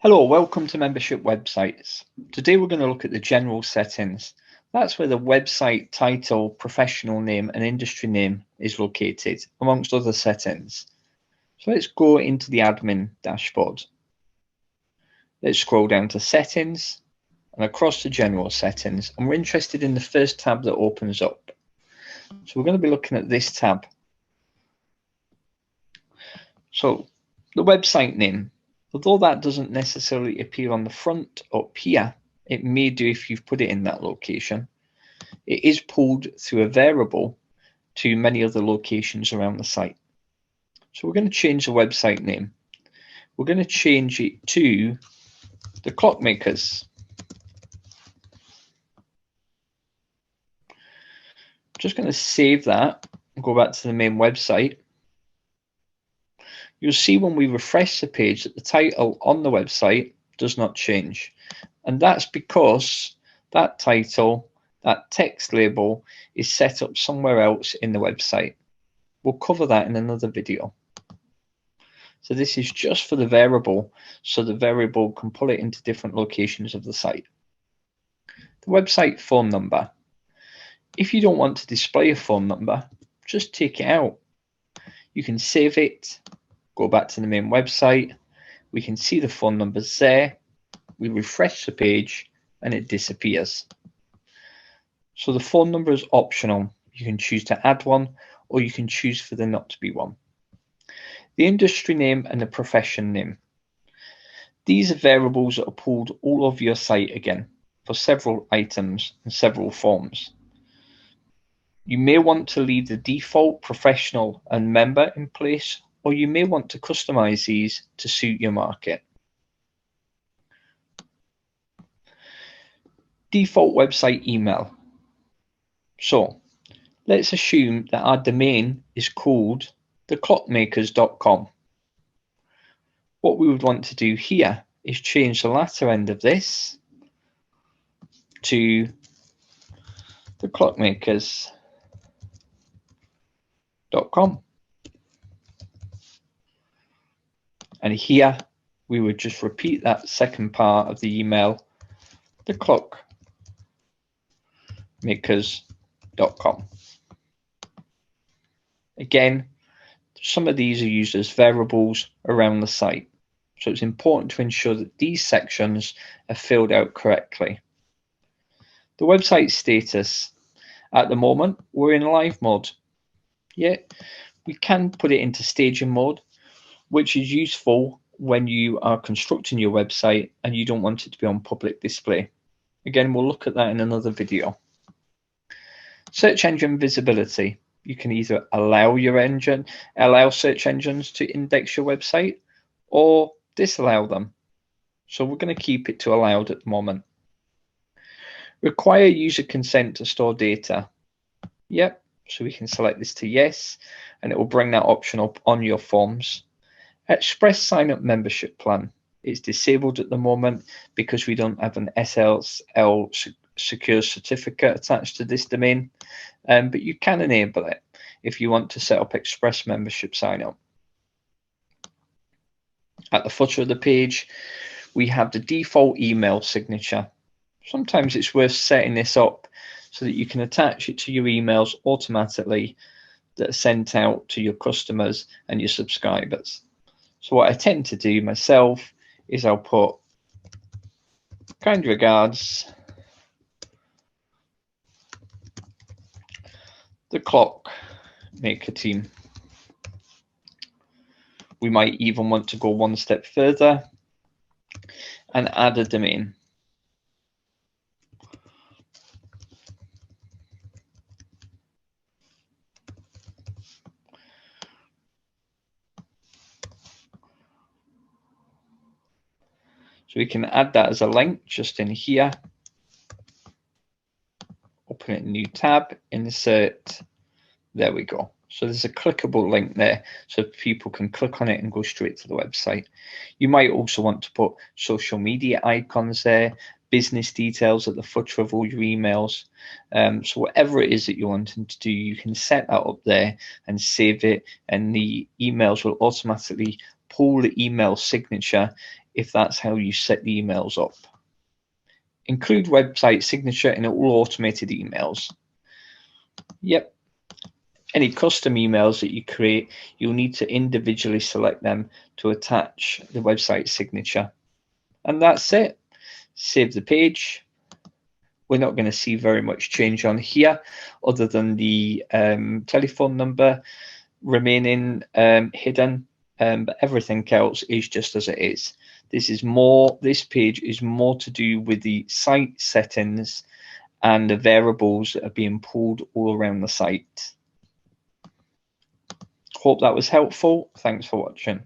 Hello, welcome to Membership Websites. Today we're going to look at the general settings. That's where the website title, professional name and industry name is located, amongst other settings. So let's go into the admin dashboard. Let's scroll down to settings and across to general settings, and we're interested in the first tab that opens up. So we're going to be looking at this tab. So the website name. Although that doesn't necessarily appear on the front up here, it may do if you've put it in that location. It is pulled through a variable to many other locations around the site. So we're going to change the website name. We're going to change it to the Clockmakers. Just going to save that and go back to the main website. You'll see when we refresh the page that the title on the website does not change. And that's because that title, that text label, is set up somewhere else in the website. We'll cover that in another video. So this is just for the variable, so the variable can pull it into different locations of the site. The website phone number. If you don't want to display a phone number, just take it out. You can save it. Go back to the main website, we can see the phone numbers there, we refresh the page and it disappears. So the phone number is optional. You can choose to add one or you can choose for there not to be one. The industry name and the profession name. These are variables that are pulled all over your site again for several items and several forms. You may want to leave the default professional and member in place, or you may want to customize these to suit your market. Default website email. So let's assume that our domain is called theclockmakers.com. What we would want to do here is change the latter end of this to theclockmakers.com. And here we would just repeat that second part of the email, theclockmakers.com. Again, some of these are used as variables around the site. So it's important to ensure that these sections are filled out correctly. The website status. At the moment, we're in live mode. Yet we can put it into staging mode, which is useful when you are constructing your website and you don't want it to be on public display. Again, we'll look at that in another video. Search engine visibility. You can either allow search engines to index your website or disallow them. So we're going to keep it to allowed at the moment. Require user consent to store data. Yep, so we can select this to yes, and it will bring that option up on your forms. Express sign up membership plan. It's disabled at the moment because we don't have an SSL secure certificate attached to this domain, but you can enable it if you want to set up express membership sign up. At the footer of the page, we have the default email signature. Sometimes it's worth setting this up so that you can attach it to your emails automatically that are sent out to your customers and your subscribers. So what I tend to do myself is I'll put kind regards, the Clockmaker team. We might even want to go one step further and add a domain. So we can add that as a link just in here. Open it in a new tab, insert, there we go. So there's a clickable link there so people can click on it and go straight to the website. You might also want to put social media icons there, business details at the footer of all your emails. So whatever it is that you're wanting to do, you can set that up there and save it, and the emails will automatically pull the email signature if that's how you set the emails up. Include website signature in all automated emails. Yep. Any custom emails that you create, you'll need to individually select them to attach the website signature. And that's it. Save the page. We're not going to see very much change on here other than the telephone number remaining hidden, but everything else is just as it is. This page is more to do with the site settings and the variables that are being pulled all around the site. Hope that was helpful. Thanks for watching.